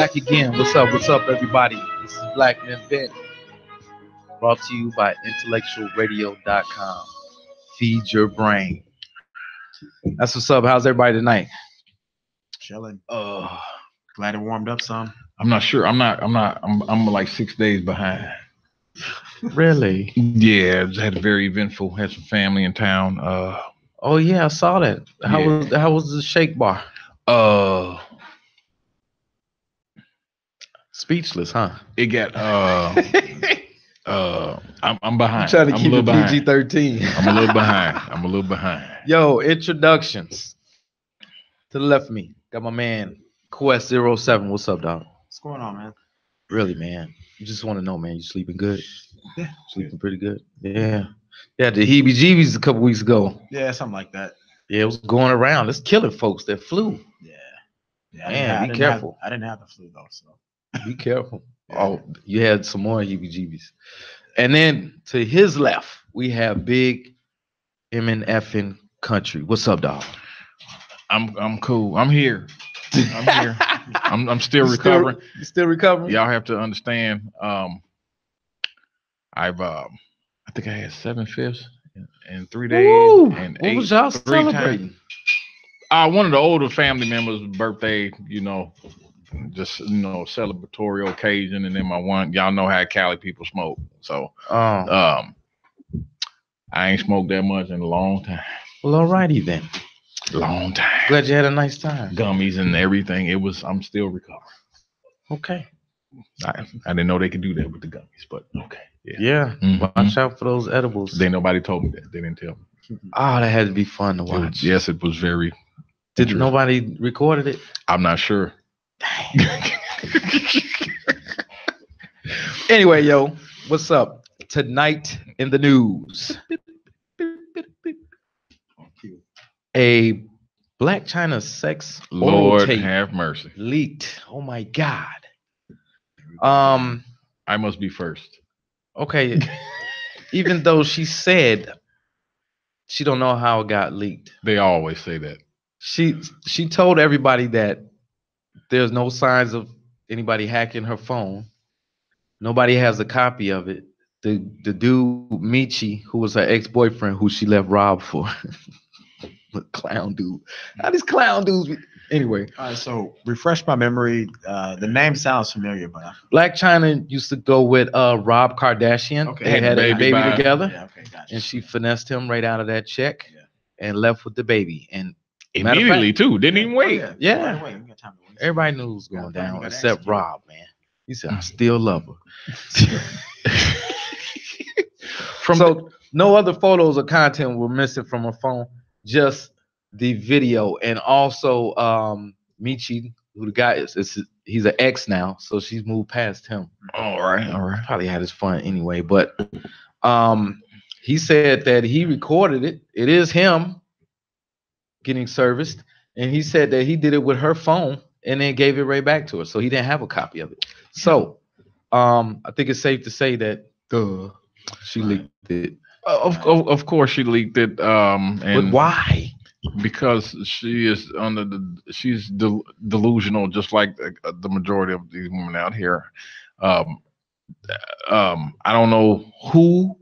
back again. What's up, everybody? This is BlackMenVent, brought to you by intellectualradio.com. Feed your brain. That's what's up. How's everybody tonight? Chilling. Glad it warmed up some. I'm not sure. I'm like 6 days behind. Really? Yeah, just had a very eventful. Had some family in town. Oh yeah, I saw that. How was the shake bar? Speechless, huh? It got I'm behind. I'm trying to I'm keep a it little PG-13. I'm a little behind. Yo, introductions. To the left of me, got my man Quest07. What's up, dog? What's going on, man? Really, man. You just want to know, man. You sleeping good? Yeah, Sleeping pretty good. Yeah. Yeah, the heebie-jeebies a couple weeks ago. Yeah, something like that. Yeah, it was going around. It's killing folks that flu. Yeah. Man, be careful. I didn't have the flu though, so Be careful. Yeah. Oh, you had some more heebie-jeebies. And then to his left, we have Big MNFing Country. What's up, dog? I'm cool. I'm here. I'm here. I'm still recovering. You still recovering? Y'all have to understand. I think I had 7 fifths in 3 days. Woo! And What 8 was y'all 3 times. celebrating? One of the older family members' birthday, just celebratory occasion, and then y'all know how Cali people smoke, so I ain't smoked that much in a long time. Well, alrighty then. Long time. Glad you had a nice time. Gummies and everything. I'm still recovering. Okay. I didn't know they could do that with the gummies, but okay. Yeah. Mhm. Watch out for those edibles. Then nobody told me that. They didn't tell me. Oh, that had to be fun to watch. Yes, it was very. Did nobody recorded it? I'm not sure. Anyway, yo, what's up? Tonight in the news, a Black China sex oral Lord tape have mercy. leaked. Oh my God. I must be first. Okay. Even though she said she don't know how it got leaked. They always say that. She told everybody that there's no signs of anybody hacking her phone. Nobody has a copy of it. The dude Michi, who was her ex-boyfriend, who she left Rob for, the clown dude. How these clown dudes? Anyway, all right. So refresh my memory. The name sounds familiar, but Black China used to go with Rob Kardashian. Okay. They had a baby together, yeah, okay, gotcha. and she finessed him right out of that check and left with the baby. And Immediately too. Didn't even wait. Yeah. Right away. We got time to waste. Everybody knew it was going Yeah, down gotta except execute. Rob, man. He said, I still love her. So no other photos or content were missing from her phone, just the video. And also Michi, who the guy is he's an ex now, so she's moved past him. All right. Probably had his fun anyway, but he said that he recorded it. It is him getting serviced, and he said that he did it with her phone and then gave it right back to her, so he didn't have a copy of it. So I think it's safe to say that she leaked it. Of course she leaked it. And But why? Because she is she's delusional, just like the majority of these women out here. I don't know who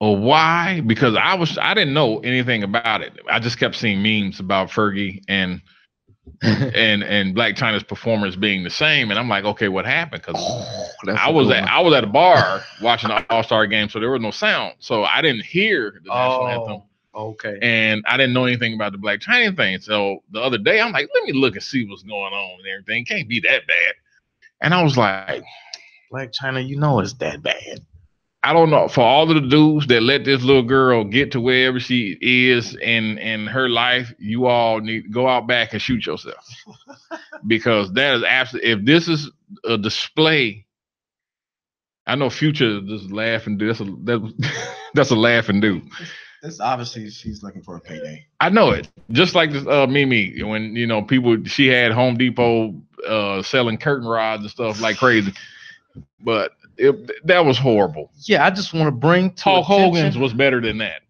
or why, because I didn't know anything about it. I just kept seeing memes about Fergie and Black China's performance being the same, and I'm like, okay, what happened? Because I was at a bar watching the All-Star game, so there was no sound, so I didn't hear the national anthem. Okay. And I didn't know anything about the Black China thing. So the other day, I'm like, let me look and see what's going on and everything. Can't be that bad. And I was like, Black China, you know it's that bad. I don't know. For all of the dudes that let this little girl get to wherever she is in her life, you all need to go out back and shoot yourself. Because that is absolutely, if this is a display, I know Future just laugh and do. That's a laugh and do. This obviously she's looking for a payday. I know it. Just like this Mimi, when she had Home Depot selling curtain rods and stuff like crazy. But that was horrible. Yeah, I just want to bring to Hulk Hogan's attention- was better than that.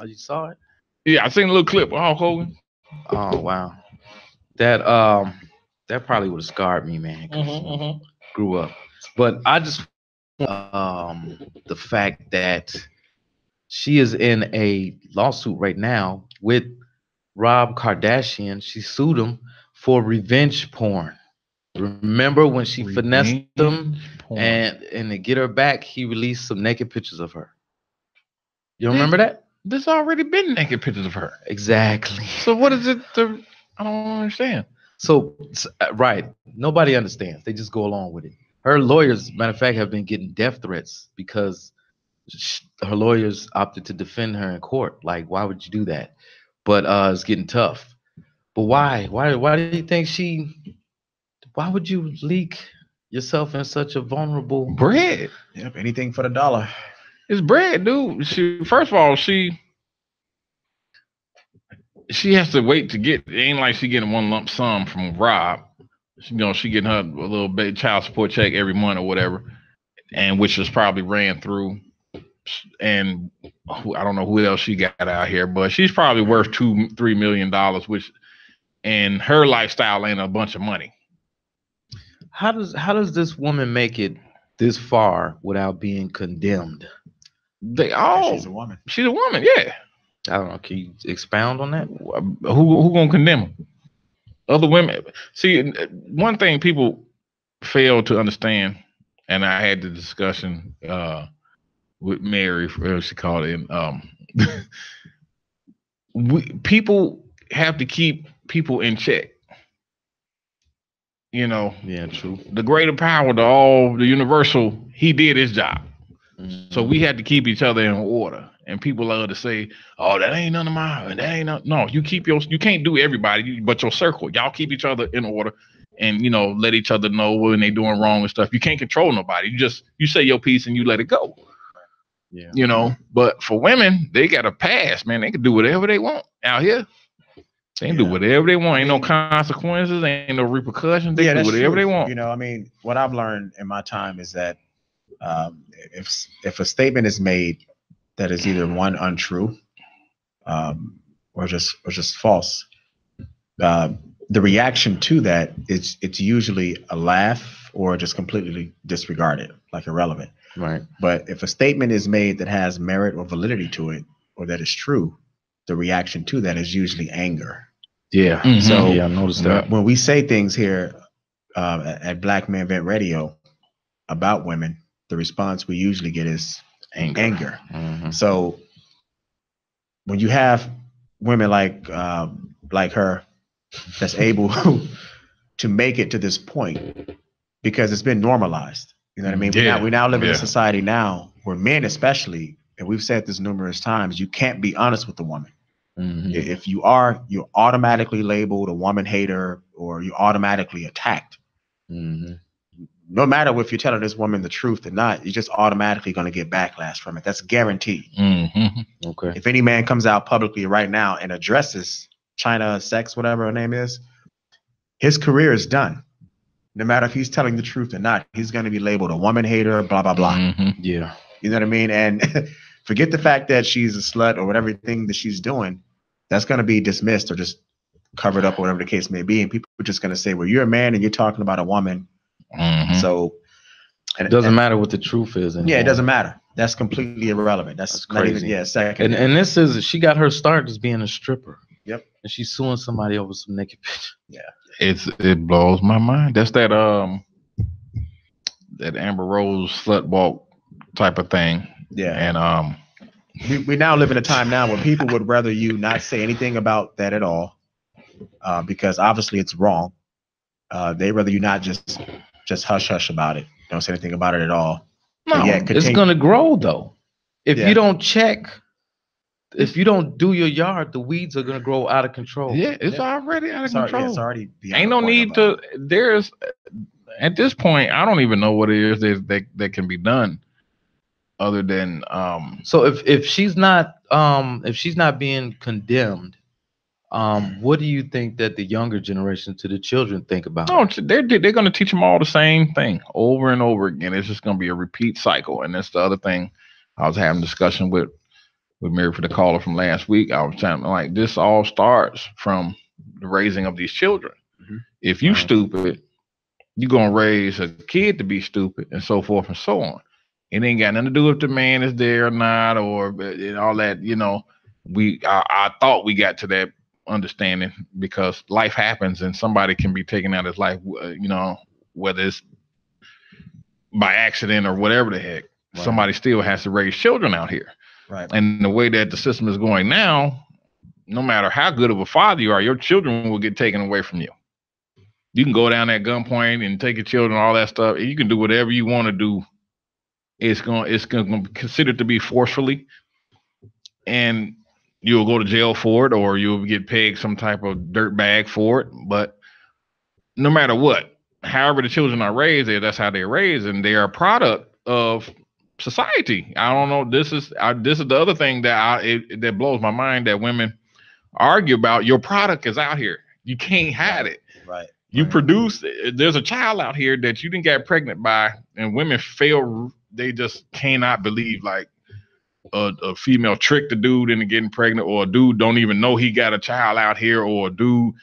You saw it? Yeah, I seen a little clip of Hulk Hogan. Oh wow. That that probably would have scarred me, man. 'Cause, you know, Mm-hmm. grew up. But I just the fact that she is in a lawsuit right now with Rob Kardashian. She sued him for revenge porn. Remember when she finessed him, and to get her back, he released some naked pictures of her. You remember that? There's already been naked pictures of her. Exactly. So what is it? I don't understand. So right, nobody understands. They just go along with it. Her lawyers, matter of fact, have been getting death threats because her lawyers opted to defend her in court. Like, why would you do that? But it's getting tough. But why? Why do you think why would you leak yourself in such a vulnerable bread? Yep, anything for the dollar. It's bread, dude. First of all, she has to wait to get. It ain't like she getting one lump sum from Rob. She getting her a little bit child support check every month or whatever, and which was probably ran through. And I don't know who else she got out here, but she's probably worth $2-3 million, which, and her lifestyle ain't a bunch of money. How does this woman make it this far without being condemned? She's a woman. She's a woman, yeah. I don't know. Can you expound on that? Who gonna condemn her? Other women. See, one thing people fail to understand, and I had the discussion with Mary, whatever she called it. People have to keep people in check. Yeah, true. The greater power, the universal, he did his job. Mm-hmm. So we had to keep each other in order. And people love to say, "Oh, that ain't none of mine. That ain't no." You can't do everybody, but your circle. Y'all keep each other in order, and let each other know when they doing wrong and stuff. You can't control nobody. You say your piece and you let it go. Yeah. But for women, they got a pass, man. They can do whatever they want out here. They can do whatever they want. Ain't no consequences. Ain't no repercussions. They can do whatever they want. What I've learned in my time is that if a statement is made that is either one untrue, or just false, the reaction to that it's usually a laugh or just completely disregarded, like irrelevant. Right. But if a statement is made that has merit or validity to it, or that is true, the reaction to that is usually anger. Yeah. Mm-hmm. So I noticed that when we say things here at Black Men Vent Radio about women, the response we usually get is anger. Mm-hmm. So when you have women like her that's able to make it to this point, because it's been normalized. You know what I mean? Yeah. We now live in a society now where men especially, and we've said this numerous times, you can't be honest with the woman. Mm-hmm. If you are, you're automatically labeled a woman hater, or you're automatically attacked. Mm-hmm. No matter if you're telling this woman the truth or not, you're just automatically going to get backlash from it. That's guaranteed. Mm-hmm. Okay. If any man comes out publicly right now and addresses China Sex, whatever her name is, his career is done. No matter if he's telling the truth or not, he's going to be labeled a woman hater, blah, blah, blah. Mm-hmm. Yeah. You know what I mean? And forget the fact that she's a slut or whatever thing that she's doing. That's going to be dismissed or just covered up or whatever the case may be. And people are just going to say, well, you're a man and you're talking about a woman. Mm-hmm. So it doesn't matter what the truth is anymore. Yeah, it doesn't matter. That's completely irrelevant. That's crazy. Not even, second. And this is, she got her start as being a stripper. Yep. And she's suing somebody over some naked picture. Yeah. It blows my mind. That's that Amber Rose slut walk type of thing. Yeah. And we now live in a time now where people would rather you not say anything about that at all, because obviously it's wrong. They rather you not just hush about it. Don't say anything about it at all. No, it's gonna grow though. If you don't check, if you don't do your yard, the weeds are gonna grow out of control. Yeah, it's already out of control. It's already ain't no need to. There's at this point, I don't even know what it is that can be done, other than So if she's not being condemned, what do you think that the younger generation, to the children, think about? No, they're going to teach them all the same thing over and over again. It's just going to be a repeat cycle. And that's the other thing. I was having a discussion with Mary for the caller from last week. I was telling like this all starts from the raising of these children. Mm-hmm. If you stupid, you're gonna raise a kid to be stupid, and so forth and so on. It ain't got nothing to do with the man is there or not, or all that. I thought we got to that understanding because life happens, and somebody can be taking out his life. Whether it's by accident or whatever the heck, somebody still has to raise children out here. Right. And the way that the system is going now, no matter how good of a father you are, your children will get taken away from you. You can go down at gunpoint and take your children, all that stuff. And you can do whatever you want to do. It's going to be considered to be forcefully, and you'll go to jail for it, or you'll get pegged some type of dirt bag for it. But no matter what, however the children are raised, that's how they're raised, and they are a product of society. I don't know. This is the other thing that blows my mind, that women argue about. Your product is out here. You can't hide it. Right. You produce. There's a child out here that you didn't get pregnant by, and women fail. They just cannot believe, like, a female tricked the dude into getting pregnant, or a dude don't even know he got a child out here, or a dude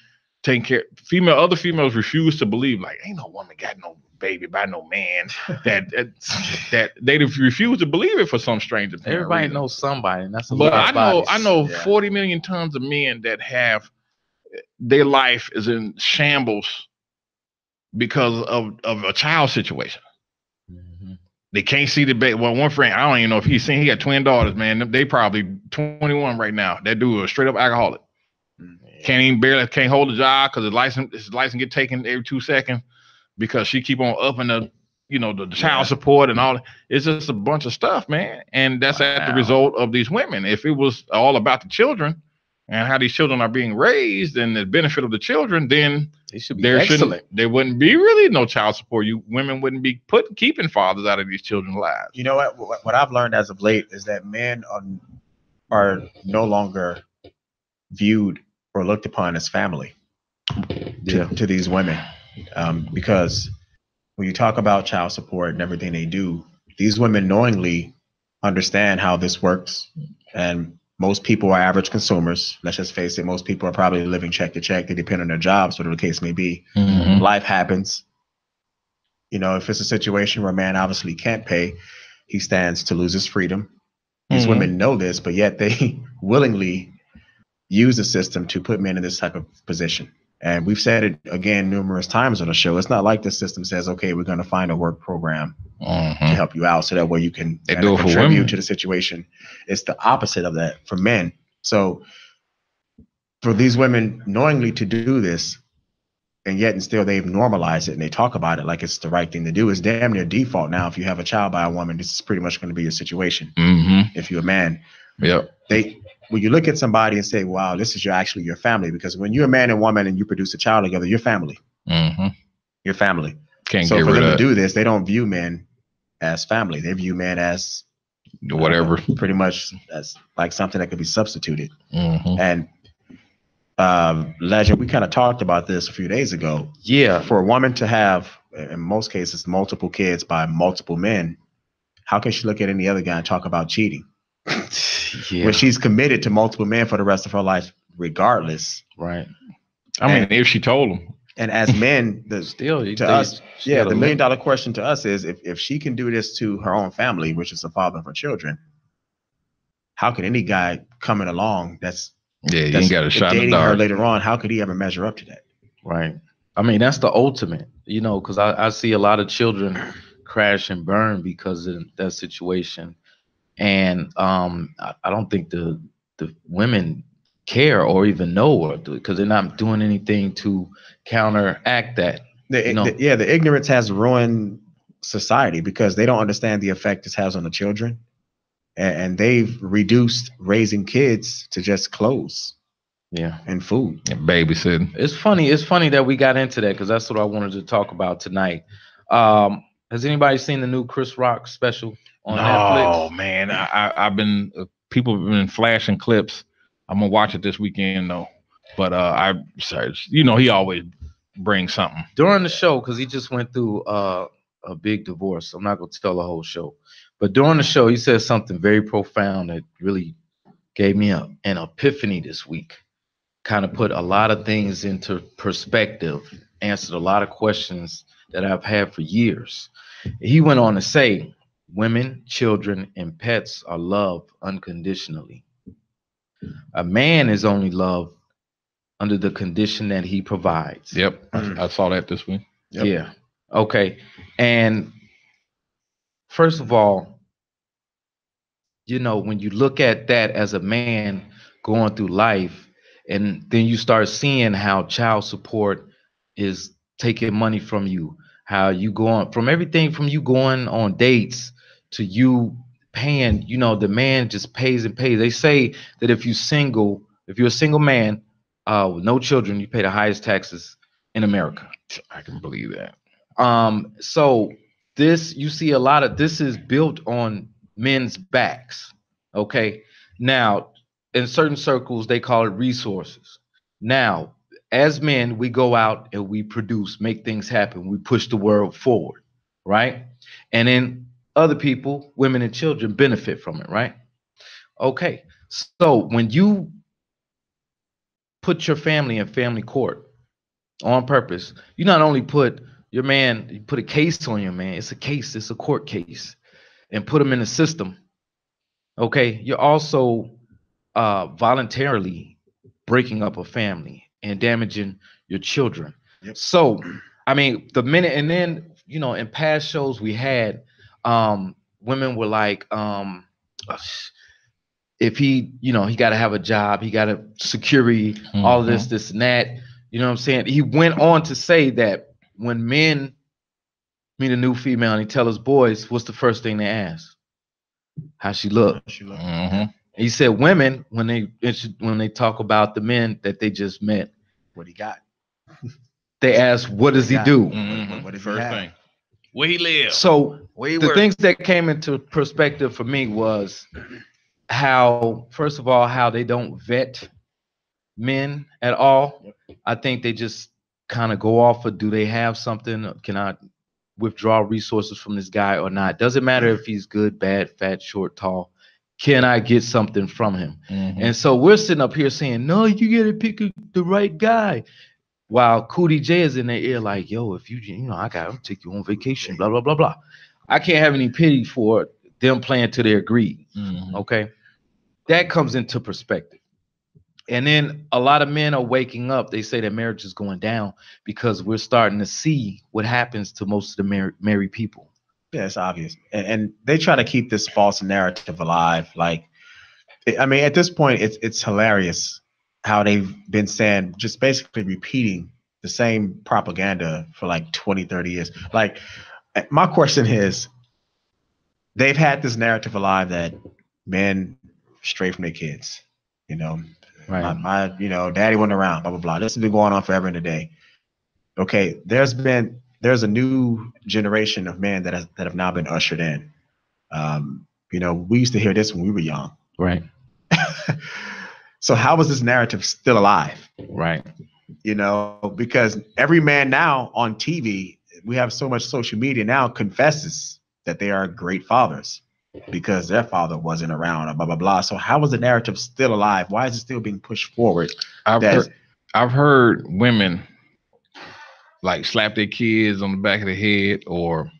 taking care. Other females refuse to believe, like, ain't no woman got no baby by no man. that they refuse to believe it for some strange apparent Everybody reason. knows somebody, and that's But I know 40 million tons of men that have their life is in shambles because of a child situation. They can't see the baby. Well, one friend, I don't even know if he's seen. He got twin daughters, man. They probably 21 right now. That dude is straight up alcoholic. Can't hold a job because his license get taken every 2 seconds because she keep on upping the child support and all. It's just a bunch of stuff, man. And that's at the result of these women. If it was all about the children and how these children are being raised and the benefit of the children, then they should be excellent. There wouldn't be really no child support. Women wouldn't be keeping fathers out of these children's lives. You know what I've learned as of late is that men are no longer viewed or looked upon as family to these women, because when you talk about child support and everything they do, these women knowingly understand how this works, and most people are average consumers. Let's just face it. Most people are probably living check to check. They depend on their jobs, whatever the case may be. Mm-hmm. Life happens. If it's a situation where a man obviously can't pay, he stands to lose his freedom. These women know this, but yet they willingly use the system to put men in this type of position. And we've said it again numerous times on the show. It's not like the system says, okay, we're going to find a work program to help you out so that way you can contribute to the situation. It's the opposite of that for men. So for these women knowingly to do this, and yet and still they've normalized it and they talk about it like it's the right thing to do, is damn near default now. If you have a child by a woman, this is pretty much going to be your situation. If you're a man. When you look at somebody and say, wow, this is actually your family, because when you're a man and woman and you produce a child together, you're family. Your family. So for them to do this, they don't view men as family. They view men as whatever, pretty much as like something that could be substituted. And Legend, we kind of talked about this a few days ago. Yeah. For a woman to have, in most cases, multiple kids by multiple men, how can she look at any other guy and talk about cheating? When she's committed to multiple men for the rest of her life, regardless. Right. I mean, if she told him. And as men, the $1 million question to us is, if she can do this to her own family, which is the father of her children, how can any guy coming along that's ain't got a shot in the dark her later on, how could he ever measure up to that? Right. I mean, that's the ultimate, because I see a lot of children crash and burn because of that situation. And I don't think the women care or even know or do it, because they're not doing anything to counteract that. The ignorance has ruined society because they don't understand the effect this has on the children, and they've reduced raising kids to just clothes, and food, and babysitting. It's funny that we got into that, because that's what I wanted to talk about tonight. Has anybody seen the new Chris Rock special on Netflix? Oh man, I've been people have been flashing clips. I'm gonna watch it this weekend though. But he always brings something during the show, because he just went through a big divorce. I'm not gonna tell the whole show, but during the show he said something very profound that really gave me an epiphany this week. Kind of put a lot of things into perspective answered a lot of questions that I've had for years. He went on to say, women, children, and pets are loved unconditionally. A man is only loved under the condition that he provides. Yep, I saw that this week. Yep. Yeah. Okay. And first of all, you know, when you look at that as a man going through life, and then you start seeing how child support is taking money from you, how you going from everything from you going on dates to you paying, you know, the man just pays and pays. They say that if you're a single man with no children, you pay the highest taxes in America. I can believe that. So this, you see a lot of this is built on men's backs. Okay. Now, in certain circles, they call it resources. Now, as men, we go out and we produce, make things happen. We push the world forward, right? And then other people, women and children, benefit from it, right? Okay. So when you put your family in family court on purpose, you not only put your man, you put a case on your man. It's a case, it's a court case, and put him in the system. Okay, you're also voluntarily breaking up a family and damaging your children. Yep. So, I mean, the minute, and then, you know, in past shows we had, women were like, if he, you know, he got to have a job, he got a security, all of this and that. You know what I'm saying? He went on to say that when men meet a new female and he tell his boys, what's the first thing they ask? How she look. He said women, when they talk about the men that they just met, What he got? they ask, what does he do? What does First he have? thing. Where he live? So Where he the work? things that came into perspective for me was how, first of all, how they don't vet men at all. I think they just kind of go off of, do they have something? Can I withdraw resources from this guy or not? Doesn't matter if he's good, bad, fat, short, tall. Can I get something from him? And so we're sitting up here saying, no, you gotta pick the right guy. While Cootie J is in their ear like, yo, if you know, I'll take you on vacation, blah, blah, blah, blah. I can't have any pity for them playing to their greed. Okay. That comes into perspective. And then a lot of men are waking up. They say that marriage is going down because we're starting to see what happens to most of the married people. Yeah, it's obvious. And they try to keep this false narrative alive. Like, I mean, at this point, it's hilarious how they've been saying, just basically repeating the same propaganda for like 20, 30 years. Like, my question is, they've had this narrative alive that men stray from their kids, you know, Right. my you know, daddy wasn't around, blah, blah, blah. This has been going on forever and a day. Okay, there's a new generation of men that have now been ushered in. You know, we used to hear this when we were young. Right. So how is this narrative still alive? Right. You know, because every man now on TV, we have so much social media now, confesses that they are great fathers because their father wasn't around, or blah, blah, blah. So how is the narrative still alive? Why is it still being pushed forward? I've heard women like slap their kids on the back of the head, or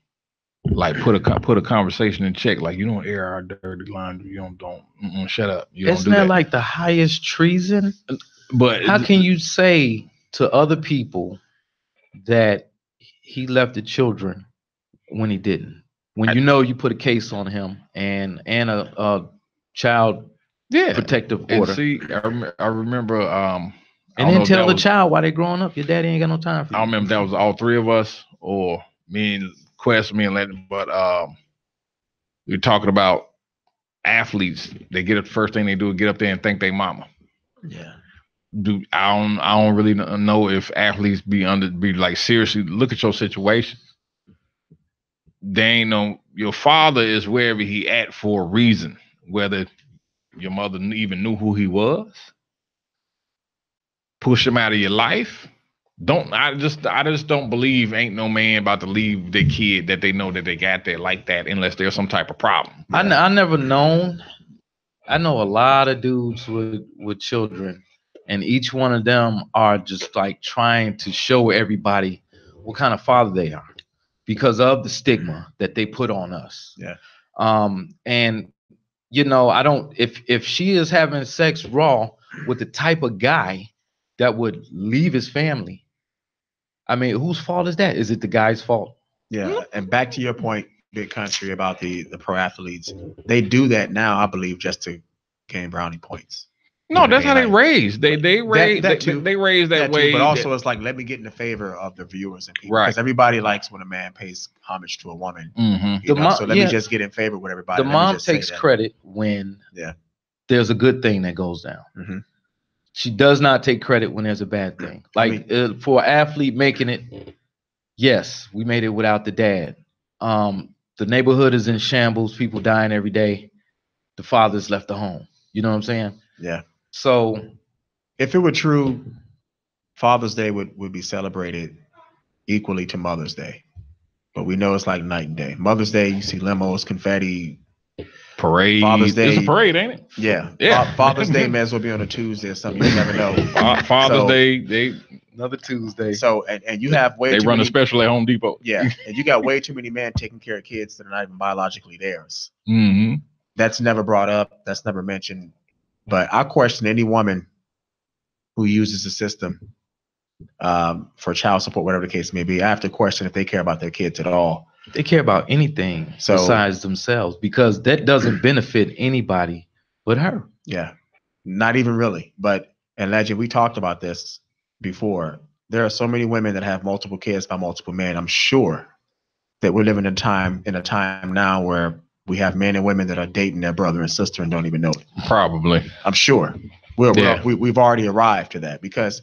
like put a conversation in check, like, you don't air our dirty laundry, you don't shut up. You Isn't don't do that that. like the highest treason? But how can you say to other people that he left the children when he didn't? When you know you put a case on him and a child protective order. And see, I remember and then tell the child while they're growing up, your daddy ain't got no time for you. I don't remember if that was all three of us or me and Quest, me and Lennon, but we were talking about athletes. They get up, first thing they do is get up there and thank their mama. Yeah. I don't really know if athletes be like, seriously, look at your situation. They ain't no, your father is wherever he at for a reason, whether your mother even knew who he was, push him out of your life. I just don't believe ain't no man about to leave their kid that they know that they got there like that unless there's some type of problem. I never known. I know a lot of dudes with children and each one of them are just like trying to show everybody what kind of father they are because of the stigma that they put on us. Yeah. And you know, I don't, if she is having sex raw with the type of guy that would leave his family, I mean, whose fault is that? Is it the guy's fault? Yeah. And back to your point, Big Country, about the pro athletes, they do that now, I believe, just to gain brownie points. No, that's how they raise. They raise they raise that way. But also, it's like, let me get in the favor of the viewers and people, Right. because everybody likes when a man pays homage to a woman. Mm-hmm. You know? So let me just get in favor with everybody. The mom takes credit when there's a good thing that goes down. Mm-hmm. She does not take credit when there's a bad thing. Like for an athlete making it, yes, we made it without the dad. The neighborhood is in shambles. People dying every day. The father's left the home. You know what I'm saying? Yeah. So if it were true, Father's Day would be celebrated equally to Mother's Day. But we know it's like night and day. Mother's Day, you see limos, confetti, parade. Father's Day, it's a parade, ain't it? Yeah. Yeah. Father's Day may as well be on a Tuesday or something. You never know. Father's Day, another Tuesday. So and you have they run a special at Home Depot. Yeah, and you got way too many men taking care of kids that are not even biologically theirs. Mm-hmm. That's never brought up. That's never mentioned. But I question any woman who uses the system for child support, whatever the case may be. I have to question if they care about their kids at all. They care about anything besides themselves, because that doesn't benefit anybody but her. Yeah, not even really. But, and Legend, we talked about this before. There are so many women that have multiple kids by multiple men. I'm sure that we're living in a time now where we have men and women that are dating their brother and sister and don't even know it. Probably. I'm sure. We've already arrived to that, because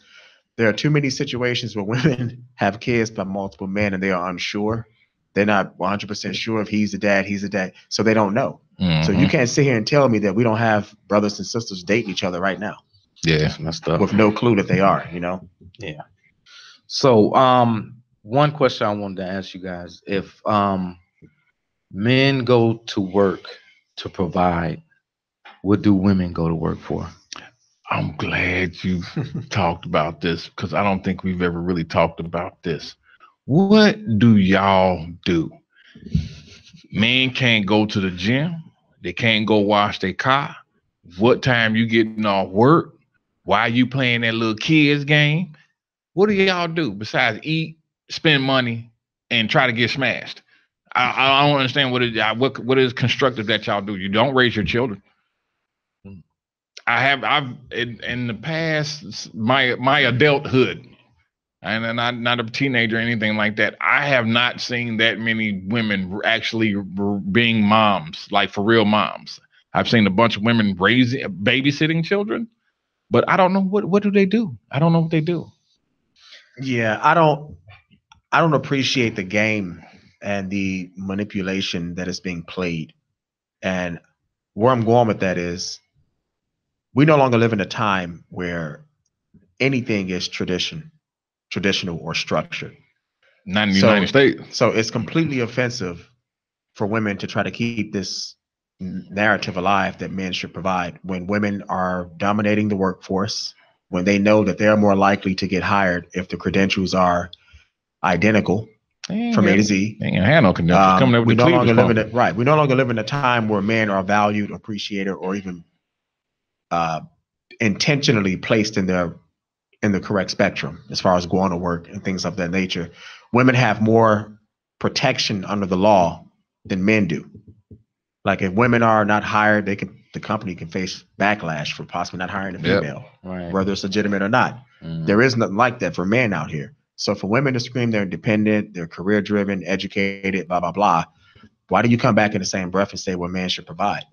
there are too many situations where women have kids by multiple men and they are unsure. They're not 100% sure if he's the dad, so they don't know. Mm-hmm. So you can't sit here and tell me that we don't have brothers and sisters dating each other right now. Yeah, that's messed up. With no clue that they are, you know? Yeah. So one question I wanted to ask you guys, if men go to work to provide, what do women go to work for? I'm glad you talked about this, because I don't think we've ever really talked about this. What do y'all do? Men can't go to the gym. They can't go wash their car. What time you getting off work? Why you playing that little kids game? What do y'all do besides eat, spend money, and try to get smashed? I don't understand what is constructive that y'all do. You don't raise your children. I've in the past, my adulthood, and I'm not a teenager or anything like that, I have not seen that many women actually being moms, like for real moms. I've seen a bunch of women babysitting children, but I don't know what do they do. I don't know what they do. Yeah, I don't appreciate the game and the manipulation that is being played. And where I'm going with that is, we no longer live in a time where anything is traditional or structured. Not in the United States. So it's completely offensive for women to try to keep this narrative alive that men should provide, when women are dominating the workforce, when they know that they're more likely to get hired if the credentials are identical from A to Z. They ain't have no credentials. Coming up with we no longer live in a time where men are valued, appreciated, or even intentionally placed in the correct spectrum as far as going to work and things of that nature. Women have more protection under the law than men do. Like, if women are not hired, the company can face backlash for possibly not hiring a female, whether it's legitimate or not. There is nothing like that for men out here. So for women to scream they're independent, they're career driven, educated, blah, blah, blah, why do you come back in the same breath and say, well, men should provide?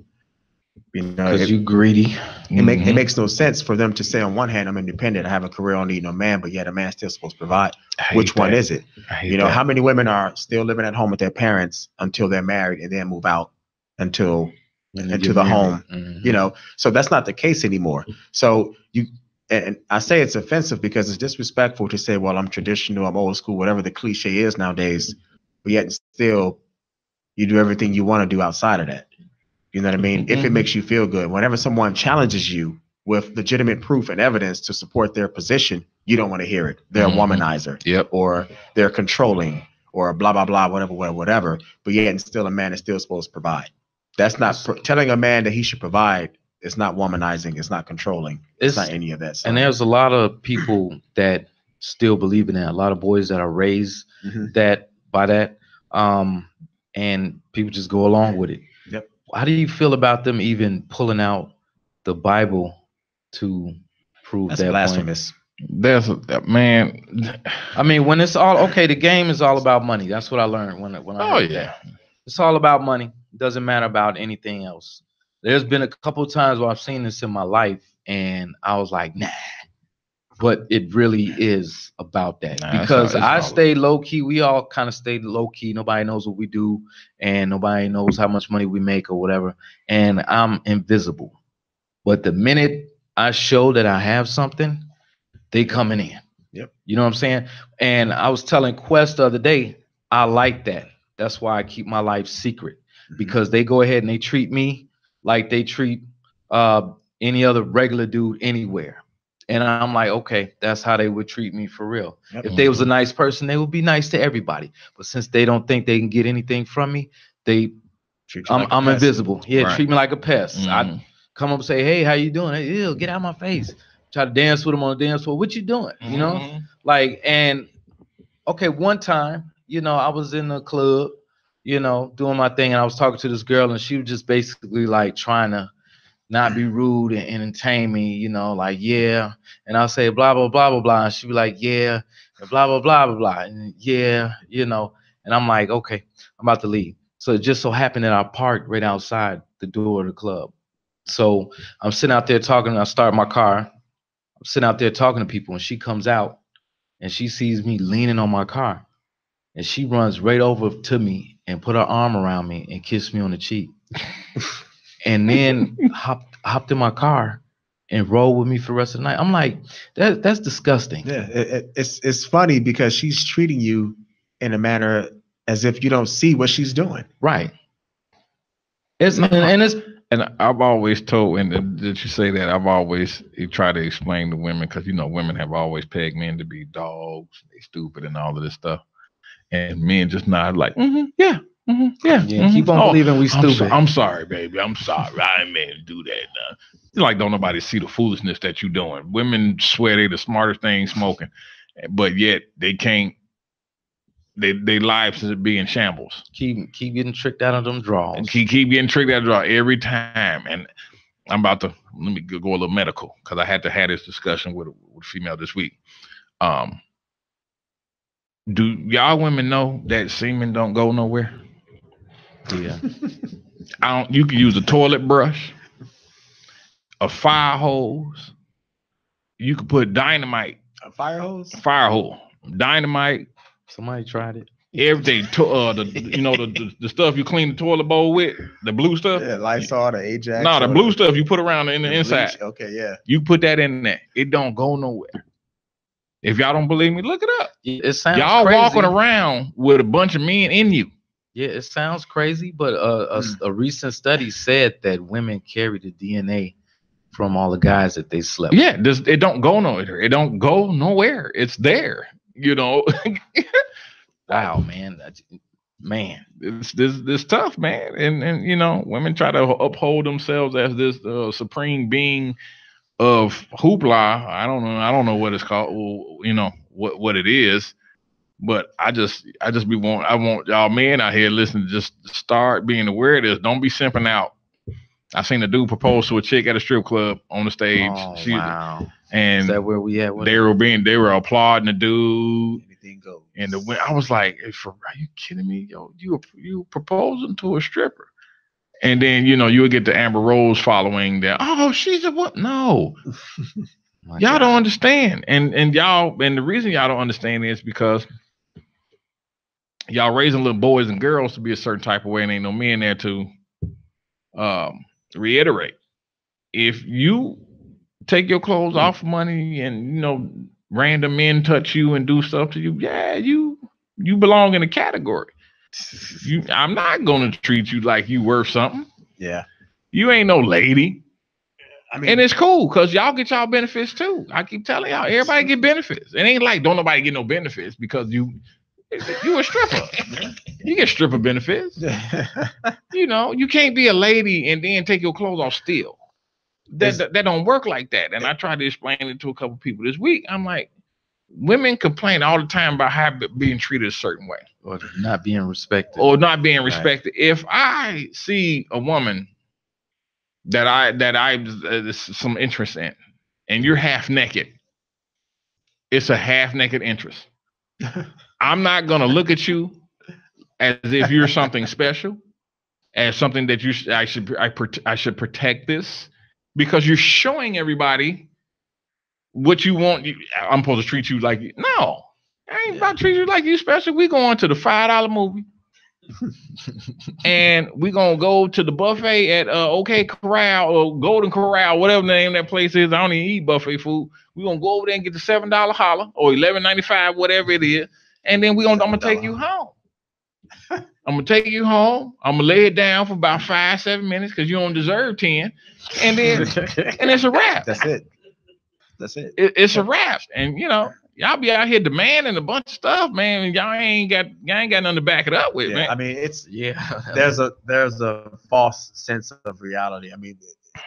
You know, because you greedy. It makes no sense for them to say, on one hand, I'm independent, I have a career, I don't need no man, but yet a man's still supposed to provide. Which one is it? You know, how many women are still living at home with their parents until they're married and then move out into the home? You know, so that's not the case anymore. So and I say it's offensive because it's disrespectful to say, well, I'm traditional, I'm old school, whatever the cliche is nowadays, but yet still you do everything you want to do outside of that. You know what I mean? If it makes you feel good. Whenever someone challenges you with legitimate proof and evidence to support their position, you don't want to hear it. They're a womanizer, or they're controlling, or blah blah blah, whatever. But yet, and still, a man is still supposed to provide. That's not telling a man that he should provide. It's not womanizing. It's not controlling. It's not any of that. So. And there's a lot of people that still believe in that. A lot of boys that are raised by that, and people just go along with it. Yep. How do you feel about them even pulling out the Bible to prove that blasphemous? That's man. I mean, when it's all okay, the game is all about money. That's what I learned when I heard that. It's all about money. It doesn't matter about anything else. There's been a couple of times where I've seen this in my life, and I was like, nah. But it really is about that, because I stayed low key. We all kind of stayed low key. Nobody knows what we do, and nobody knows how much money we make or whatever. And I'm invisible. But the minute I show that I have something, they coming in. Yep. You know what I'm saying? And I was telling Quest the other day, I like that. That's why I keep my life secret, because they go ahead and they treat me like they treat any other regular dude anywhere. And I'm like, okay, that's how they would treat me for real. Yep. If they was a nice person, they would be nice to everybody. But since they don't think they can get anything from me, I'm invisible. Yeah, treat me like a pest. I come up and say, hey, how you doing? Hey, ew, get out of my face. Try to dance with them on the dance floor. What you doing? You know, like, and okay, one time, you know, I was in the club, you know, doing my thing, and I was talking to this girl, and she was just basically like trying to not be rude and entertain me, you know, like, yeah. And I'll say blah, blah, blah, blah, blah. And she'd be like, yeah, and blah, blah, blah, blah, blah. And yeah, you know, and I'm like, okay, I'm about to leave. So it just so happened that I parked right outside the door of the club. So I'm sitting out there talking, and I start my car. I'm sitting out there talking to people, and she comes out and she sees me leaning on my car. And she runs right over to me and put her arm around me and kissed me on the cheek. And then hopped in my car and rolled with me for the rest of the night. I'm like, that's disgusting. Yeah, it's funny because she's treating you in a manner as if you don't see what she's doing. Right. And I've always told, and did you say that? I've always tried to explain to women, because you know women have always pegged men to be dogs, they stupid and all of this stuff, and men just nod like, yeah. Keep on believing we stupid. I'm sorry, baby. I'm sorry. I ain't meant to do that. Now. It's like don't nobody see the foolishness that you're doing. Women swear they the smartest thing smoking, but yet they can't. Their lives is be in shambles. Keep getting tricked out of them draws. Keep getting tricked out of draw every time. And I'm about to let me go a little medical, because I had to have this discussion with a female this week. Do y'all women know that semen don't go nowhere? Yeah. You can use a toilet brush, a fire hose. You could put dynamite. A fire hose? Fire hose. Dynamite. Somebody tried it. Everything. The stuff you clean the toilet bowl with, the blue stuff. Yeah, Lysol, the Ajax. No, the blue stuff you put around in the inside. Bleach. Okay, yeah. You put that in there. It don't go nowhere. If y'all don't believe me, look it up. It sounds y'all crazy. Walking around with a bunch of men in you. Yeah, it sounds crazy, but a recent study said that women carry the DNA from all the guys that they slept with. Yeah, it don't go nowhere. It don't go nowhere. It's there, you know. Wow, man. It's tough, man. And you know, women try to uphold themselves as this supreme being of hoopla. I don't know what it's called. Well, you know what it is. But I want y'all men out here listening to just start being aware of this. Don't be simping out. I seen a dude propose to a chick at a strip club on the stage. Oh, wow. And is that where we at? They were applauding the dude. Anything goes. And I was like, are you kidding me? Yo, you proposing to a stripper. And then, you know, you would get the Amber Rose following that. Oh, she's a what? No. Y'all don't understand. And the reason y'all don't understand is because y'all raising little boys and girls to be a certain type of way, and ain't no men there to reiterate. If you take your clothes off money and, you know, random men touch you and do stuff to you, yeah, you belong in a category. I'm not gonna treat you like you worth something. Yeah. You ain't no lady. I mean, and it's cool because y'all get y'all benefits too. I keep telling y'all, everybody get benefits. It ain't like don't nobody get no benefits because you a stripper. You get stripper benefits. You know, you can't be a lady and then take your clothes off still. That don't work like that. And I tried to explain it to a couple people this week. I'm like, women complain all the time about how being treated a certain way. Or not being respected. Or not being respected. Right. If I see a woman that I some interest in, and you're half naked, it's a half naked interest. I'm not gonna look at you as if you're something special, as something that I should protect this, because you're showing everybody what you want. I'm supposed to treat you like no. I ain't about to treat you like you special. We going to the $5 movie. And we're gonna go to the buffet at OK Corral or Golden Corral, whatever the name of that place is. I don't even eat buffet food. We're gonna go over there and get the $7 holler or $11.95, whatever it is, and then I'm gonna take you home. I'm gonna take you home. I'm gonna lay it down for about 5-7 minutes because you don't deserve 10, and then and it's a wrap. That's it. It's a wrap, and you know. Y'all be out here demanding a bunch of stuff, man, and y'all ain't got nothing to back it up with, man. I mean, there's a false sense of reality. I mean,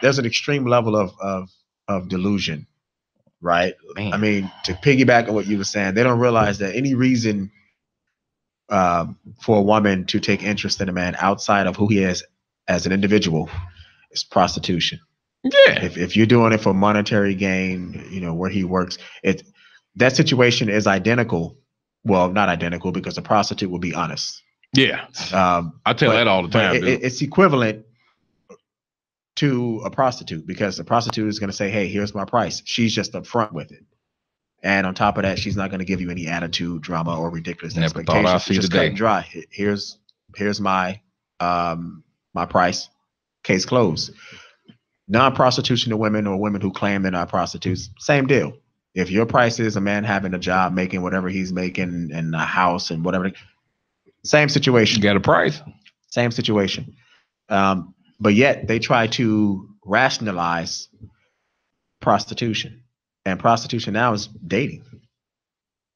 there's an extreme level of delusion, right? Man. I mean, to piggyback on what you were saying, they don't realize that any reason for a woman to take interest in a man outside of who he is as an individual is prostitution. Yeah. If you're doing it for monetary gain, you know, where he works, that situation is identical. Well, not identical because a prostitute will be honest. Yeah. I tell that all the time. It's equivalent to a prostitute because the prostitute is going to say, hey, here's my price. She's just upfront with it. And on top of that, she's not going to give you any attitude, drama, or ridiculous expectations. Thought I see just today. Cut and dry. Here's my my price. Case closed. Non-prostitution to women or women who claim they're not prostitutes, same deal. If your price is a man having a job, making whatever he's making in a house and whatever, same situation. You got a price. Same situation. But yet they try to rationalize prostitution. And prostitution now is dating.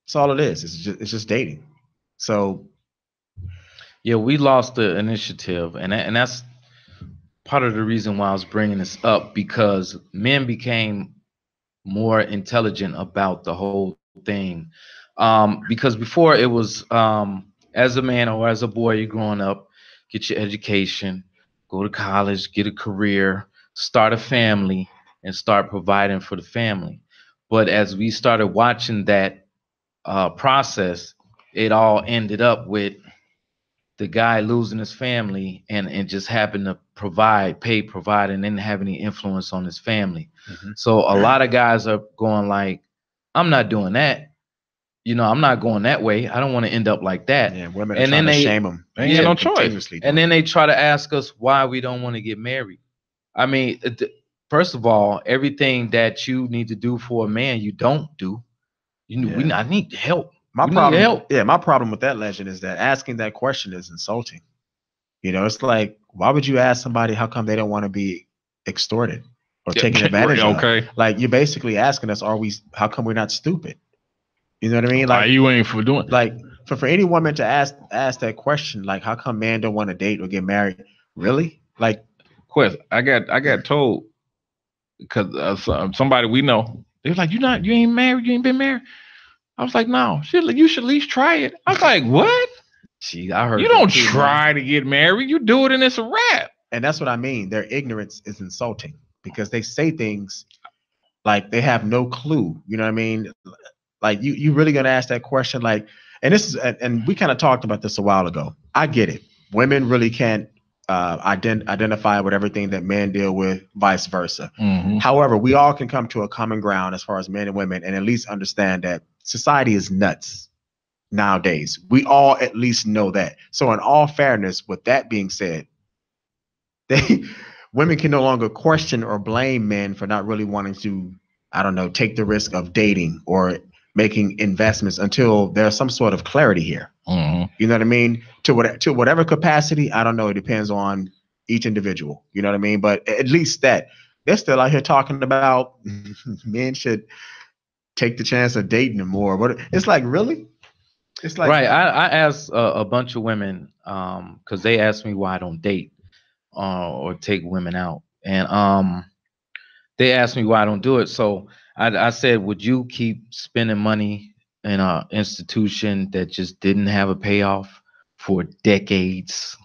That's all it is. It's just dating. So, yeah, we lost the initiative. And that's part of the reason why I was bringing this up, because men became more intelligent about the whole thing, because before it was as a man or as a boy, you're growing up, get your education, go to college, get a career, start a family, and start providing for the family. But as we started watching that process, it all ended up with the guy losing his family and just happened to provide, and didn't have any influence on his family. Mm-hmm. So a lot of guys are going like, I'm not doing that. You know, I'm not going that way. I don't want to end up like that. Yeah, women are trying to shame them. They ain't no choice. And then they try to ask us why we don't want to get married. I mean, first of all, everything that you need to do for a man, you don't do. I need help. My problem with that legend is that asking that question is insulting. You know, it's like, why would you ask somebody how come they don't want to be extorted or taken advantage of? Okay. Like, you're basically asking us, how come we're not stupid? You know what I mean? Like, you ain't for doing like for any woman to ask that question, like, how come men don't want to date or get married? Really? Like, Quest, I got told because somebody we know, they was like, you ain't married, you ain't been married. I was like, no, you should at least try it. I was like, what? Gee, I heard you don't try to get married. You do it and it's a wrap. And that's what I mean. Their ignorance is insulting because they say things like they have no clue. You know what I mean? Like, you really gonna ask that question? Like, and we kind of talked about this a while ago. I get it. Women really can't identify with everything that men deal with, vice versa. Mm-hmm. However, we all can come to a common ground as far as men and women, and at least understand that society is nuts nowadays. We all at least know that. So in all fairness, with that being said, women can no longer question or blame men for not really wanting to, I don't know, take the risk of dating or making investments until there's some sort of clarity here. Mm-hmm. You know what I mean? To whatever capacity, I don't know. It depends on each individual. You know what I mean? But at least that they're still out here talking about men should take the chance of dating them more. What it's like, really? It's like Right. I asked a bunch of women because they asked me why I don't date or take women out, and they asked me why I don't do it. So I said, would you keep spending money in an institution that just didn't have a payoff for decades?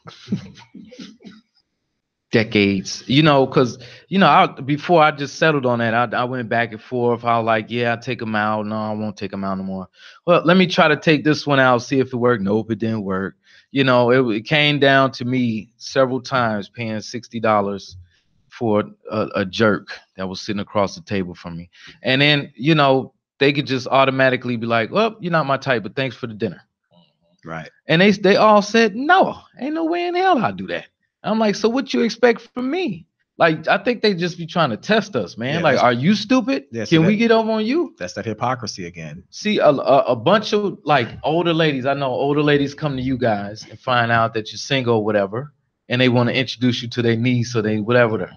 Decades, because before I just settled on that, I went back and forth. I was like, yeah, I'll take them out. No, I won't take them out no more. Well, let me try to take this one out, see if it worked. Nope, it didn't work. It came down to me several times paying $60 for a jerk that was sitting across the table from me, and then they could just automatically be like, well, you're not my type, but thanks for the dinner. Right. And they all said, no, ain't no way in hell I'll do that. I'm like, so what you expect from me? Like, I think they just be trying to test us, man. Yeah, like, are you stupid? Yeah, Can we get over on you? That's that hypocrisy again. See, a bunch of like older ladies, I know older ladies come to you guys and find out that you're single or whatever, and they want to introduce you to their niece or they whatever.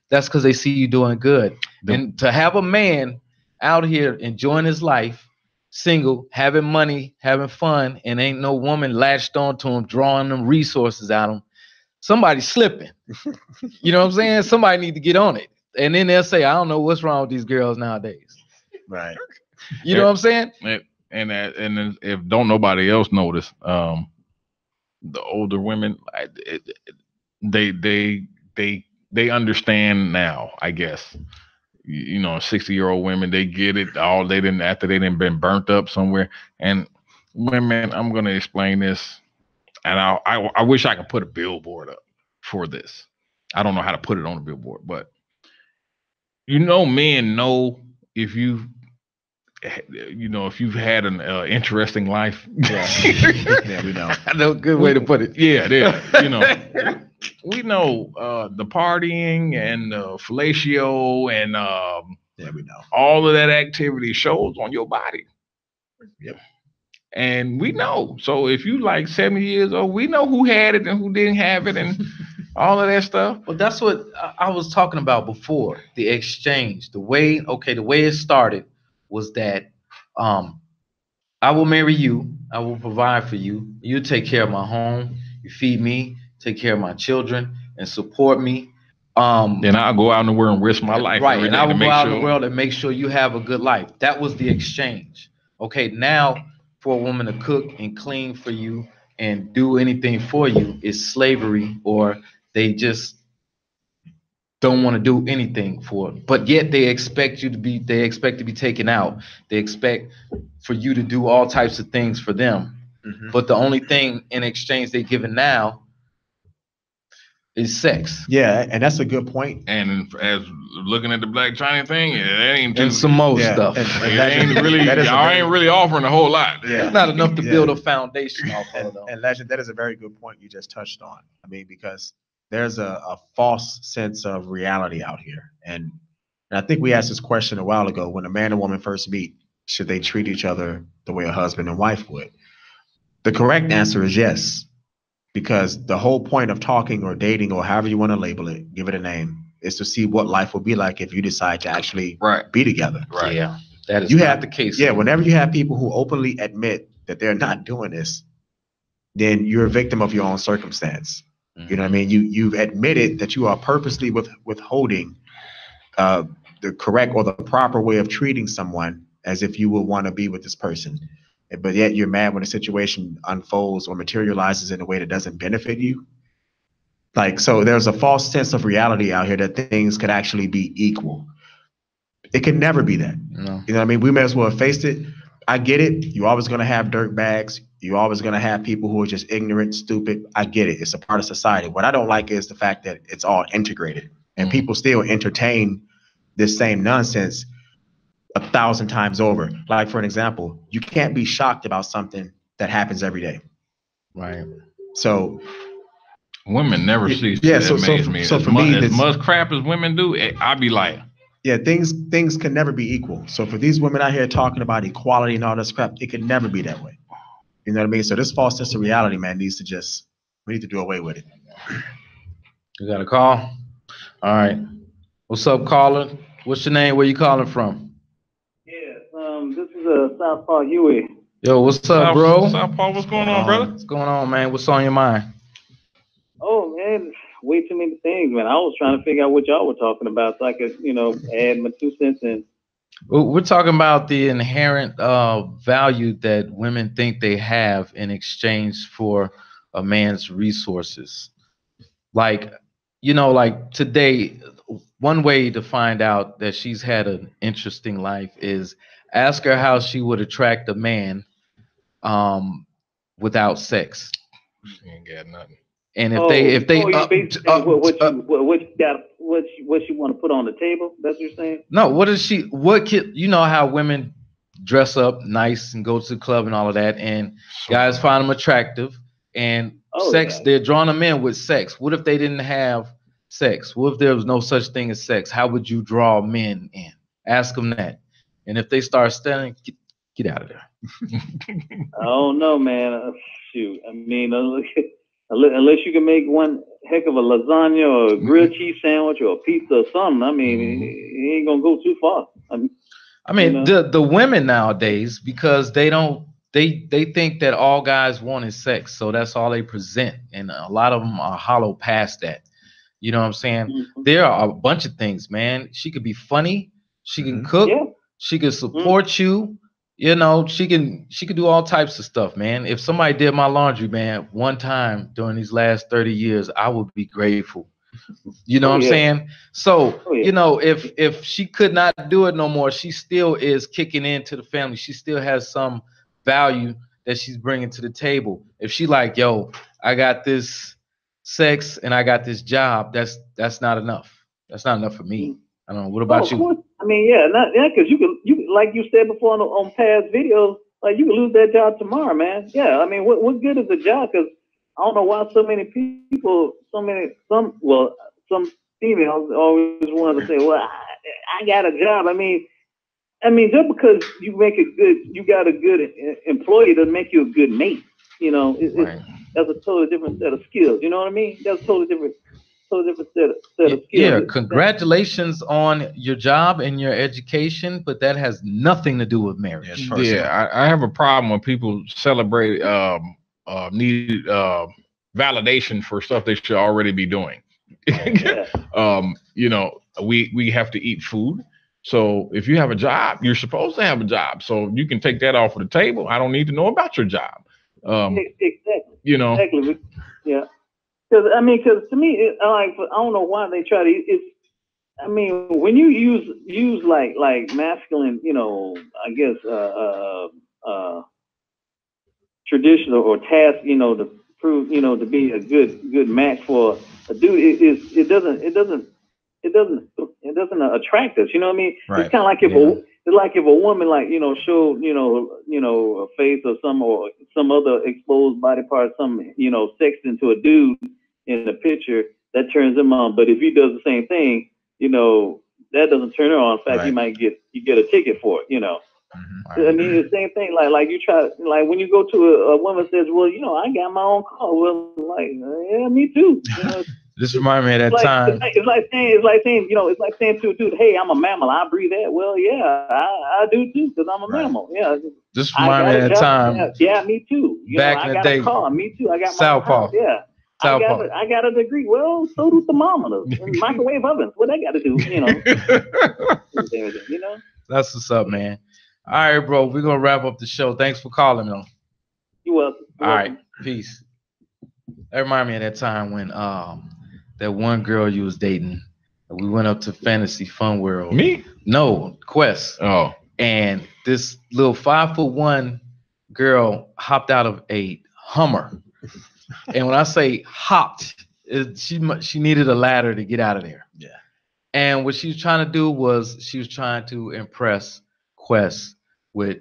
That's because they see you doing good. And to have a man out here enjoying his life, single, having money, having fun, and ain't no woman latched onto him, drawing them resources out of him, somebody's slipping. You know what I'm saying? Somebody need to get on it. And then they'll say, I don't know what's wrong with these girls nowadays. Right. You know what I'm saying? And then if don't nobody else notice, the older women, they understand now, I guess. 60-year-old women, they get it all. After they didn't been burnt up somewhere. And women, I'm gonna explain this. And I wish I could put a billboard up for this. I don't know how to put it on a billboard, but men know if you've had an interesting life. Yeah, we know. I know a good way to put it. Yeah, we know the partying and fellatio and yeah, we know all of that activity shows on your body. Yep. And we know. So if you like 70 years old, we know who had it and who didn't have it and all of that stuff. Well, that's what I was talking about before. The exchange, the way it started was that I will marry you. I will provide for you. You take care of my home. You feed me, take care of my children, and support me. Then I'll go out in the world and risk my life. Right, and I will go out in the world and make sure you have a good life. That was the exchange. Okay, now for a woman to cook and clean for you and do anything for you is slavery, or they just don't want to do anything for it. But yet they expect to be taken out. They expect for you to do all types of things for them. But the only thing in exchange they're giving now is sex. Yeah, and that's a good point. And as looking at the Black China thing, it ain't and some more stuff. And ain't really, y'all ain't really offering a whole lot. Yeah. It's not enough to build a foundation off of, though. And Legend, that is a very good point you just touched on. I mean, because there's a false sense of reality out here. And I think we asked this question a while ago, when a man and woman first meet, should they treat each other the way a husband and wife would? The correct answer is yes. Because the whole point of talking or dating or however you want to label it, give it a name, is to see what life will be like if you decide to actually be together. Right. Yeah, that is not the case. Yeah, whenever you have people who openly admit that they're not doing this, then you're a victim of your own circumstance. You know what I mean? You've admitted that you are purposely withholding the correct or the proper way of treating someone as if you would want to be with this person. But yet you're mad when a situation unfolds or materializes in a way that doesn't benefit you. Like, so there's a false sense of reality out here that things could actually be equal. It can never be that. No. You know what I mean? We may as well have faced it. I get it. You're always going to have dirt bags. You're always going to have people who are just ignorant, stupid. I get it. It's a part of society. What I don't like is the fact that it's all integrated and people still entertain this same nonsense 1,000 times over. Like, for an example, you can't be shocked about something that happens every day. Right. So women never see. Yeah. So for me, as much crap as women do, I'd be like, yeah, things can never be equal. So for these women out here talking about equality and all this crap, it can never be that way. You know what I mean? So this false sense of reality, man, we need to do away with it. You got a call? All right. What's up, caller? What's your name? Where you calling from? Yeah, this is Southpaw Huey. Yo, what's up, bro? South Paul, what's What's going going on, brother? on? What's going on, man? What's on your mind? Oh man, way too many things, man. I was trying to figure out what y'all were talking about so I could, add my 2 cents in. We're talking about the inherent value that women think they have in exchange for a man's resources. Like, like today, one way to find out that she's had an interesting life is ask her how she would attract a man um, without sex. She ain't got nothing. And if they you basically saying what you got, what you want to put on the table? That's what you're saying? no, what is she? What kid? You know how women dress up nice and go to the club and all of that, and guys find them attractive, and Oh sex. yeah. They're drawing them in with sex. What if they didn't have sex? What if there was no such thing as sex? How would you draw men in? Ask them that, and if they start standing, get out of there. I don't know, man. Shoot, I mean, unless you can make one heck of a lasagna or a grilled cheese sandwich or a pizza or something, I mean, it ain't gonna go too far. I mean, the women nowadays, because they don't they think that all guys want is sex, so that's all they present, and a lot of them are hollow past that. You know what I'm saying? Mhm. There are a bunch of things, man. She could be funny, she can cook, Yeah. she can support you. She could do all types of stuff, man. If somebody did my laundry, man, one time during these last 30 years, I would be grateful. You know Oh what I'm yeah. saying? So, Oh yeah. if she could not do it no more, she still is kicking into the family. She still has some value that she's bringing to the table. If she like, yo, I got this sex and I got this job, that's not enough. That's not enough for me. I don't know. What Oh, about of you? course. I mean, yeah, because like you said before on past videos, like you can lose that job tomorrow, man. Yeah, I mean, what good is a job? Because I don't know why so many people, some females always want to say, well, I got a job. I mean, just because you got a good employee doesn't make you a good mate. Right. That's a totally different set of skills. You know what I mean? That's a totally different set of Yeah, skills. congratulations on your job and your education, but that has nothing to do with marriage. Yeah, I have a problem when people celebrate need validation for stuff they should already be doing. Yeah. We have to eat food. So if you have a job, you're supposed to have a job. So you can take that off of the table. I don't need to know about your job. Exactly. You know, Exactly. Yeah. Because to me, I don't know why they try to. I mean, when you use like masculine, I guess traditional or task, to prove, to be a good match for a dude, it doesn't attract us. You know what I mean? Right. It's kind of like if a woman like showed a face or some other exposed body part, some sex into a dude in the picture that turns him on. But if he does the same thing, that doesn't turn her on. In fact, Right. you get a ticket for it. I mean, the same thing. Like you try, like when you go to a woman says, well, I got my own car. Well, like, yeah, me too. This reminds me of that Like time. it's like saying to a dude, "Hey, I'm a mammal. I breathe air." Well, yeah, I do too, because I'm a Right. mammal. Yeah, This I reminds me got of a that job. time Yeah, me too. back in I the got a day. car. Me too. I got my own Southpaw. house. Yeah, Southpaw. I got a degree. Well, so do thermometers and microwave ovens. What they got to do? Everything. That's what's up, man. All right, bro. We're gonna wrap up the show. Thanks for calling, though. You welcome. All right, peace. That remind me of that time when that one girl you was dating, and we went up to Fantasy Fun World. Me? No, Quest. Oh, And this little 5'1" girl hopped out of a Hummer. And when I say hopped, she needed a ladder to get out of there. Yeah. And what she was trying to do was she was trying to impress Quest with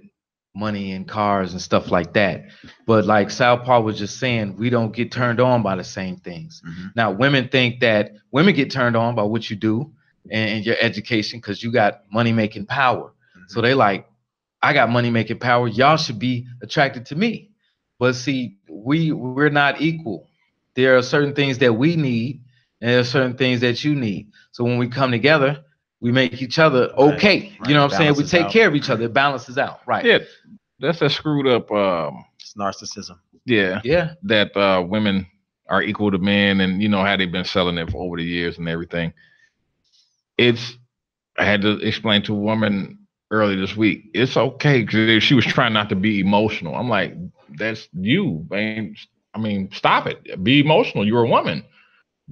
money and cars and stuff like that. But like Southpaw was just saying, we don't get turned on by the same things. Mm-hmm. Now, women think that women get turned on by what you do and your education because you got money making power. Mm-hmm. So they like, I got money making power. Y'all should be attracted to me. But see, we're not equal. There are certain things that we need, and there's certain things that you need. So when we come together, we make each other okay. Right. You know what I'm saying? We take Balances care out. of each other. It balances out. Right. Yeah, that's a screwed up. It's narcissism. Yeah, Yeah. that women are equal to men, and you know how they've been selling it for over the years and everything. I had to explain to a woman earlier this week. It's okay because she was trying not to be emotional. I'm like, that's you, man. I mean, stop it. Be emotional. You're a woman.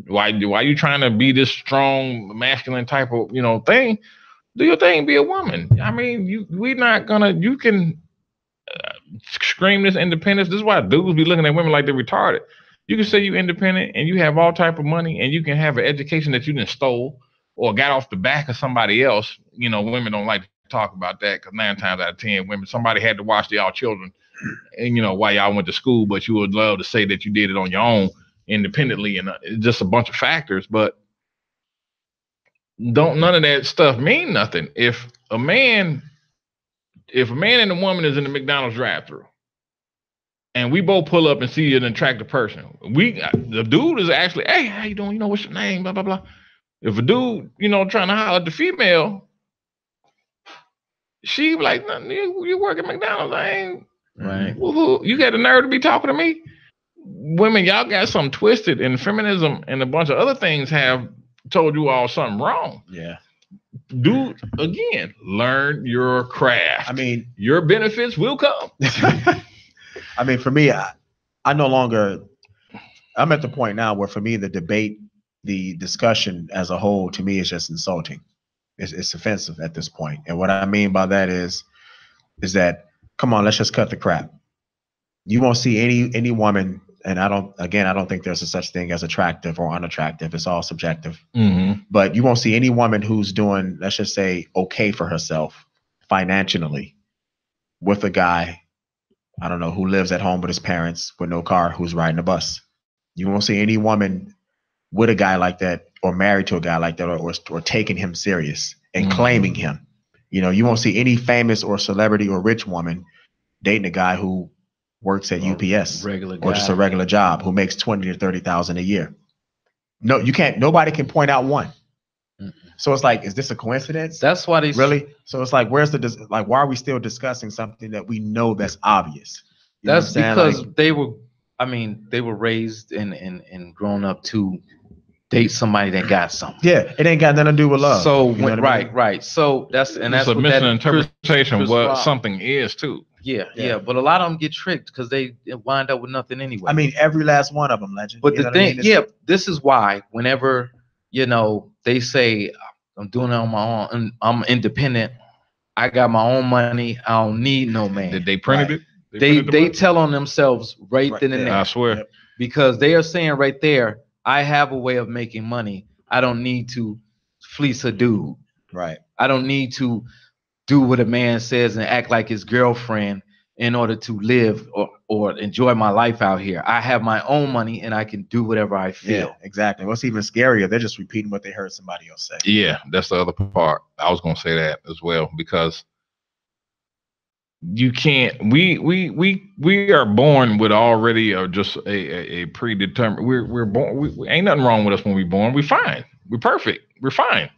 Why are you trying to be this strong, masculine type of thing? Do your thing. Be a woman. I mean, we're not gonna. You can scream this independence. This is why dudes be looking at women like they're retarded. You can say you independent and you have all type of money and you can have an education that you didn't stole or got off the back of somebody else. Women don't like to talk about that because 9 times out of 10, somebody had to watch y'all children, and while y'all went to school. But you would love to say that you did it on your own, independently, and just a bunch of factors. But none of that stuff mean nothing if a man and a woman is in the McDonald's drive-thru, and we both pull up and see an attractive person. The dude is actually, hey, how you doing? What's your name? Blah, blah, blah. If a dude, trying to holler at the female, she be like, you work at McDonald's. I ain't. Right. You got the nerve to be talking to me? Women, y'all got something twisted, and feminism and a bunch of other things have told you all something wrong. Yeah. Dude, again, learn your craft. I mean, your benefits will come. I mean, for me, I'm at the point now where for me, the debate, the discussion as a whole, to me, is just insulting. It's offensive at this point. And what I mean by that is that, come on, let's just cut the crap. You won't see any woman, and I don't think there's a such thing as attractive or unattractive. It's all subjective. Mm-hmm. But you won't see any woman who's doing, let's just say, okay for herself financially with a guy, I don't know, who lives at home with his parents with no car, who's riding a bus. You won't see any woman with a guy like that or married to a guy like that or taking him serious and claiming him. You won't see any famous or celebrity or rich woman dating a guy who works at UPS or just a regular job who makes $20,000 to $30,000 a year. No, you can't. Nobody can point out one. So it's like, is this a coincidence? That's why they really. So it's like, why are we still discussing something that we know that's obvious? That's because they were raised and grown up to date somebody that got something. Yeah, it ain't got nothing to do with love. So right. So that's a misinterpretation of what something is too. Yeah. But a lot of them get tricked because they wind up with nothing anyway. I mean, every last one of them, Legend. But the thing, this is why whenever they say I'm doing it on my own, I'm independent, I got my own money, I don't need no man. Did they printed it? They tell on themselves right then and there. I swear. Because they are saying right there, I have a way of making money. I don't need to fleece a dude. Right. I don't need to do what a man says and act like his girlfriend in order to live or enjoy my life out here. I have my own money and I can do whatever I feel. Yeah, exactly. What's even scarier, they're just repeating what they heard somebody else say. Yeah, that's the other part. I was going to say that as well, because you can't, we are born with already just a predetermined, we're born, we ain't nothing wrong with us when we're born. We're fine. We're perfect. We're fine.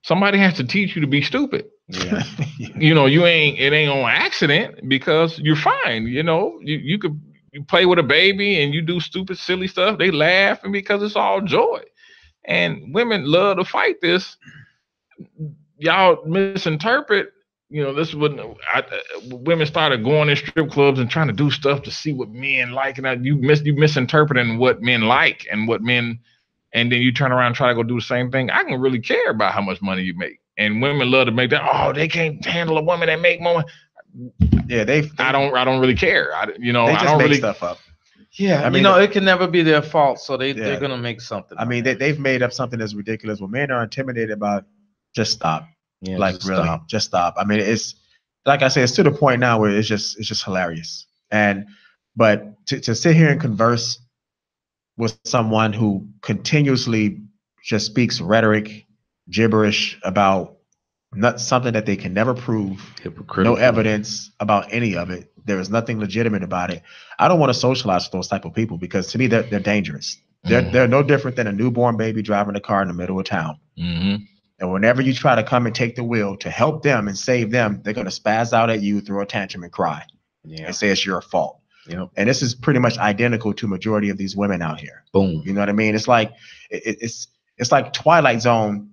Somebody has to teach you to be stupid. Yeah. It ain't on accident, because you're fine. You play with a baby and you do stupid, silly stuff. They laugh, and because it's all joy. And women love to fight this. Y'all misinterpret. This is when women started going in strip clubs and trying to do stuff to see what men like, and you misinterpreting what men like and what men, and then you turn around and try to go do the same thing. I don't really care about how much money you make, and women love to make that. Oh, they can't handle a woman that make more. Yeah, I don't really care. They just make stuff up. Yeah, I mean, it can never be their fault, so they're gonna make something. I mean, they've made up something that's ridiculous. When men are intimidated about, just stop. Yeah, just stop. I mean, it's like I said, it's to the point now where it's just hilarious. But to sit here and converse with someone who continuously just speaks rhetoric, gibberish about something that they can never prove, no evidence about any of it. There is nothing legitimate about it. I don't want to socialize with those type of people, because to me they're dangerous. They're no different than a newborn baby driving a car in the middle of town. Mm-hmm. And whenever you try to come and take the wheel to help them and save them, they're going to spaz out at you, throw a tantrum, and cry, and say it's your fault. Yep. And this is pretty much identical to majority of these women out here. Boom. You know what I mean? It's like it's like Twilight Zone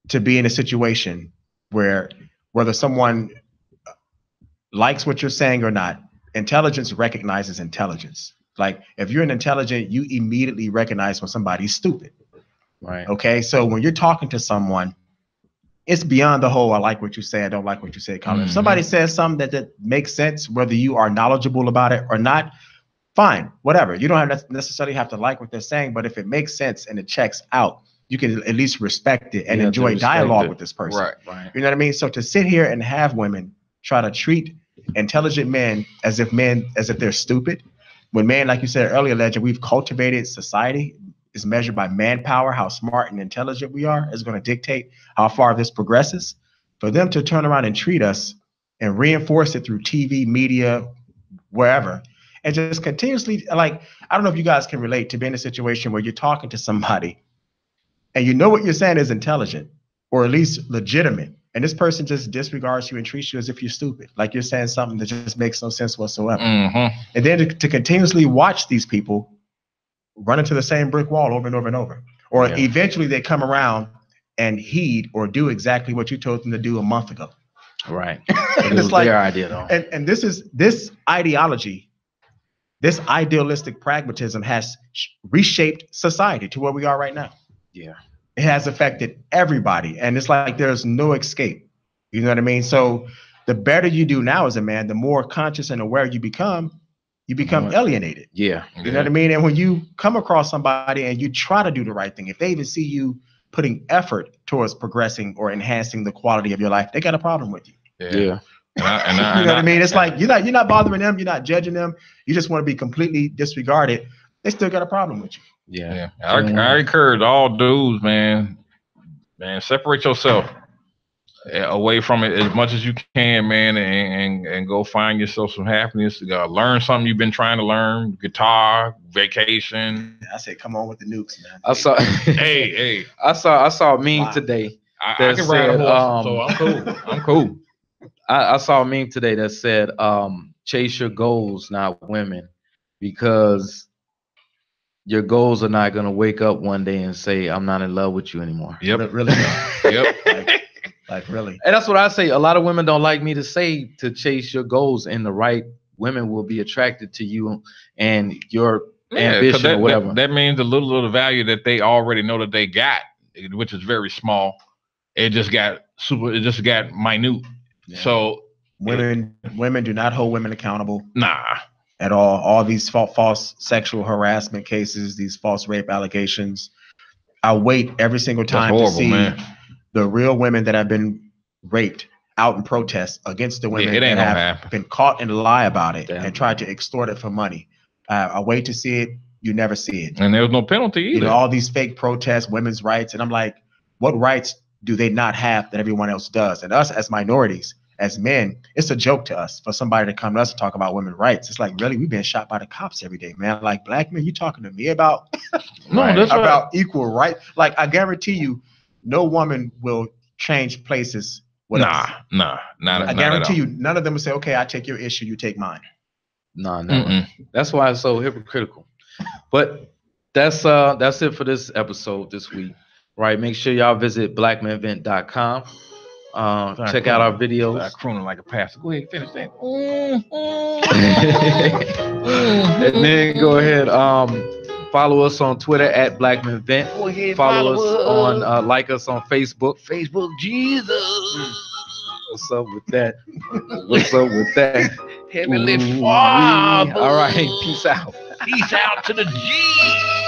to be in a situation where whether someone likes what you're saying or not, intelligence recognizes intelligence. Like if you're an intelligent, you immediately recognize when somebody's stupid. Right. Okay. So when you're talking to someone, it's beyond the whole I like what you say, I don't like what you say comment. If somebody says something that makes sense, whether you are knowledgeable about it or not, fine, whatever. You don't necessarily have to like what they're saying, but if it makes sense and it checks out, you can at least respect it and enjoy dialogue with this person. Right. You know what I mean? So to sit here and have women try to treat intelligent men as if they're stupid, when men, like you said earlier, Legend, we've cultivated society is measured by manpower, how smart and intelligent we are is going to dictate how far this progresses. For them to turn around and treat us and reinforce it through TV, media, wherever, and just continuously, like, I don't know if you guys can relate to being in a situation where you're talking to somebody and you know what you're saying is intelligent or at least legitimate, and this person just disregards you and treats you as if you're stupid, like you're saying something that just makes no sense whatsoever. And then to continuously watch these people run into the same brick wall over and over and over, or eventually they come around and heed or do exactly what you told them to do a month ago. Right. And it's like their idea, though. And this ideology, this idealistic pragmatism has reshaped society to where we are right now. Yeah. It has affected everybody, and it's like there's no escape. You know what I mean? So the better you do now as a man, the more conscious and aware you become alienated. Yeah. You know what I mean? And when you come across somebody and you try to do the right thing, if they even see you putting effort towards progressing or enhancing the quality of your life, they got a problem with you. Yeah. You know what I mean? It's like you're not bothering them, you're not judging them, you just want to be completely disregarded. They still got a problem with you. Yeah. I encourage all dudes, man, separate yourself away from it as much as you can, man, and go find yourself some happiness. Learn something you've been trying to learn, guitar, vacation. I said, come on with the nukes, man. I saw hey. I saw a meme today. I can ride a horse, so I'm cool. I'm cool. I saw a meme today that said, chase your goals, not women, because your goals are not going to wake up one day and say, I'm not in love with you anymore. Yep. Really? Yep. Like really. And that's what I say. A lot of women don't like me to say to chase your goals, and the right women will be attracted to you and your ambition or whatever. That means a little of the value that they already know that they got, which is very small. It just got minute. Yeah. So women do not hold women accountable. Nah. At all these false sexual harassment cases, these false rape allegations. I wait every single time to see the real women that have been raped out in protest against the women that have been caught in a lie about it and tried to extort it for money. I wait to see it. You never see it. And there was no penalty either. You know, all these fake protests, women's rights. And I'm like, what rights do they not have that everyone else does? And us as minorities, as men, it's a joke to us for somebody to come to us and talk about women's rights. It's like, really, we've been shot by the cops every day, man. Like, black men, you talking to me about equal rights? Like, I guarantee you, no woman will change places with us. I guarantee you, none of them will say, okay, I take your issue, you take mine. No. That's why it's so hypocritical. But that's it for this episode this week. Right. Make sure y'all visit BlackMenVent.com. Check out our videos. Crooning like a pastor. Go ahead, finish that. And then go ahead. Follow us on Twitter at BlackMenVent. Follow us on like us on Facebook. Facebook Jesus. What's up with that? What's up with that? Heavenly Father. All right. Peace out. Peace out to the G.